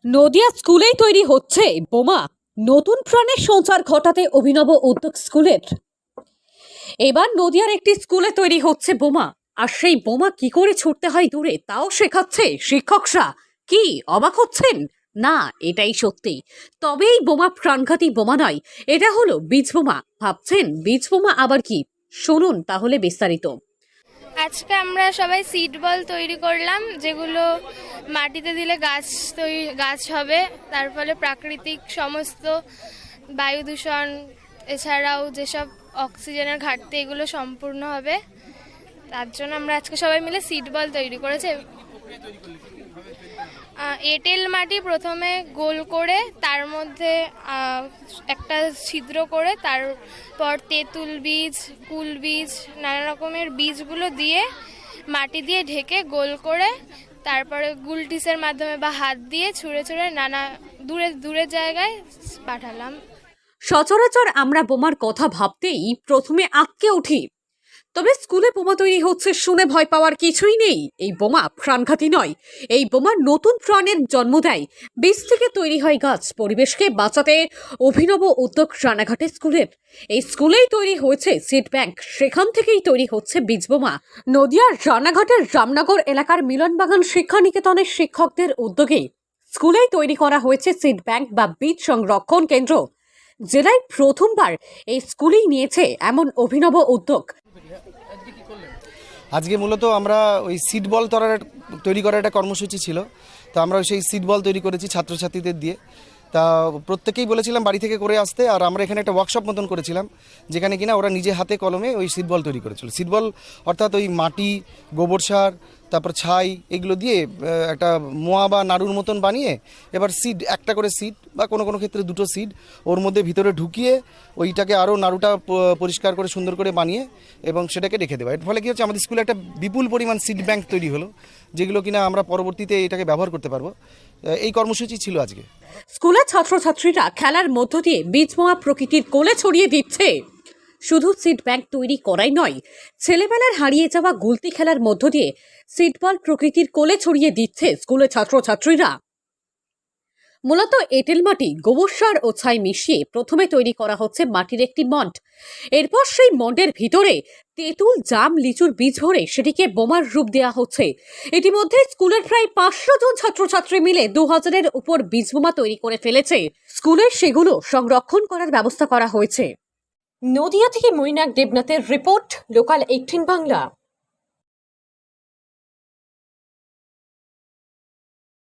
নদিয়া স্কুলেই তৈরি হচ্ছে বোমা। নতুন প্রাণের সঞ্চার ঘটাতে অভিনব উদ্যোগ স্কুলের। এবার নদিয়ার একটি স্কুলে তৈরি হচ্ছে বোমা, আর সেই বোমা কি করে ছুটতে হয় দূরে তাও শেখাচ্ছে শিক্ষকরা। কি অবাক হচ্ছেন? না, এটাই সত্যি। তবে এই বোমা প্রাণঘাতী বোমা নয়, এটা হলো বীজ বোমা। ভাবছেন বীজ বোমা আবার কি? শুনুন তাহলে বিস্তারিত। আজকে আমরা সবাই সিড বল তৈরি করলাম, যেগুলো মাটিতে দিলে গাছ হবে। তার ফলে প্রাকৃতিক সমস্ত বায়ু দূষণ এছাড়াও যেসব অক্সিজেনের ঘাটতি এগুলো সম্পূর্ণ হবে। তার জন্য আমরা আজকে সবাই মিলে সিড বল তৈরি করেছি। এঁটেল মাটি প্রথমে গোল করে তার মধ্যে একটা ছিদ্র করে তারপর তেঁতুল বীজ, কুল বীজ, নানা রকমের বীজগুলো দিয়ে মাটি দিয়ে ঢেকে গোল করে তারপরে গুলটিসের মাধ্যমে বা হাত দিয়ে ছুঁড়ে ছুঁড়ে নানা দূরে দূরে জায়গায় পাঠালাম। সচরাচর আমরা বোমার কথা ভাবতেই প্রথমে আঁতকে উঠি, তবে স্কুলে বোমা তৈরি হচ্ছে শুনে ভয় পাওয়ার কিছুই নেই। এই বোমা প্রাণঘাতী নয়, এই বোমা নতুন প্রাণের জন্ম দেয়। বীজ থেকে তৈরি হয় গাছ। পরিবেশকে বাঁচাতে অভিনব উদ্যোগ রানাঘাটে স্কুলের। এই স্কুলেই তৈরি হয়েছে সিড ব্যাংক, সেখান থেকেই তৈরি হচ্ছে বীজ বোমা। নদিয়ার রানাঘাটের রামনগর এলাকার মিলনবাগান শিক্ষা নিকেতনের শিক্ষকদের উদ্যোগে স্কুলেই তৈরি করা হয়েছে সিড ব্যাংক বা বীজ সংরক্ষণ কেন্দ্র। জেলায় প্রথমবার এই স্কুলেই নিয়েছে এমন অভিনব উদ্যোগ। আজকে মূলত আমরা ওই সিড বল তৈরি করার একটা কর্মসূচি ছিল। তো আমরা সেই সিড বল তৈরি করেছি ছাত্রছাত্রীদের দিয়ে। তা প্রত্যেকেই বলেছিলাম বাড়ি থেকে করে আসতে, আর আমরা এখানে একটা ওয়ার্কশপ মতন করেছিলাম, যেখানে কিনা ওরা নিজে হাতে কলমে ওই সিড বল তৈরি করেছিল। সিড বল অর্থাৎ ওই মাটি, গোবর সার, তারপর ছাই, এগুলো দিয়ে একটা মোয়া বা নাড়ুর মতন বানিয়ে এবার সিড, একটা করে সিড বা কোনো কোনো ক্ষেত্রে দুটো সিড ওর মধ্যে ভিতরে ঢুকিয়ে ওইটাকে আরও নাড়ুটা পরিষ্কার করে সুন্দর করে বানিয়ে এবং সেটাকে রেখে দেওয়া। এর ফলে কী হচ্ছে, আমাদের স্কুলে একটা বিপুল পরিমাণ সিড ব্যাংক তৈরি হলো, যেগুলো কিনা আমরা পরবর্তীতে এটাকে ব্যবহার করতে পারবো। এই কর্মসূচি ছিল আজকে। স্কুলের ছাত্রছাত্রীরা খেলার মধ্য দিয়ে বীজ বোমা প্রকৃতির কোলে ছড়িয়ে দিচ্ছে। শুধু সিড ব্যাংক তৈরি করাই নয়, ছেলেবেলার হারিয়ে যাওয়া গুলতি খেলার মধ্য দিয়ে সিড বল প্রকৃতির কোলে ছড়িয়ে দিচ্ছে স্কুলের ছাত্রছাত্রীরা। মূলত এঁটেল মাটি, গোবর সার ও ছাই মিশিয়ে প্রথমে তৈরি করা হচ্ছে মাটির একটি মন্ড। এরপর সেই মন্ডের ভিতরে তেঁতুল, জাম, লিচুর বীজ ভরে সেটিকে বোমার রূপ দেওয়া হচ্ছে। ইতিমধ্যে স্কুলের প্রায় 500 জন ছাত্রছাত্রী মিলে 2000-এর উপর বীজ বোমা তৈরি করে ফেলেছে। স্কুলের সেগুলো সংরক্ষণ করার ব্যবস্থা করা হয়েছে। নদিয়া থেকে মৈনাক দেবনাথের রিপোর্ট, লোকাল 18 বাংলা।